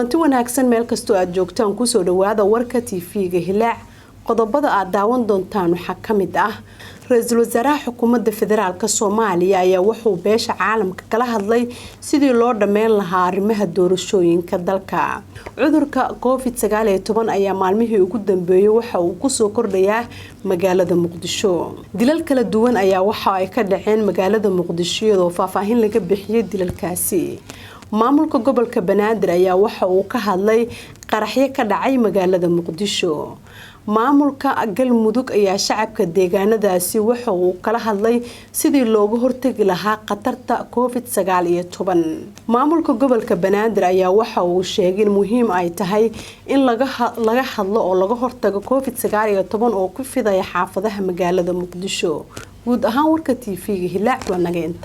kulanti wanaagsan meel kasto aad joogtaan ku soo dhawaada warka TV-ga Hilaac qodobada aad daawan doontaan waxa kamid ah Ra'iisul Wasaaraha Xukuumadda Federaalka Soomaaliya ayaa wuxuu beesha caalamka kala hadlay sidii loo dhameyn lahaa arrimaha doorashooyinka dalka. Cudurka COVID-19 ayaa maalmihii ugu dambeeyay waxa uu ku soo kordhayaa magaalada Muqdisho. Dilal kala duwan ayaa waxa ay ka dhaceen magaalada Muqdisho iyadoo faahfaahin laga bixiyay dilalkaasi. Maamulka gobolka Banaadir ayaa waxa uu ka hadlay qaraxyo ka dhacay magaalada Muqdisho. Maamulka Galmudug ayaa shacabka deegaanadaasi waxa uu kala hadlay sidii looga hortagi lahaa khatarta COVID-19. Maamulka gobolka Banaadir ayaa waxa uu sheegay in muhiim ay tahay in laga hadlo oo laga hortago COVID-19 oo ku fidaya xaafadaha magaalada Muqdisho. guud ahaan warka TV-ga Hilaac waa naga inta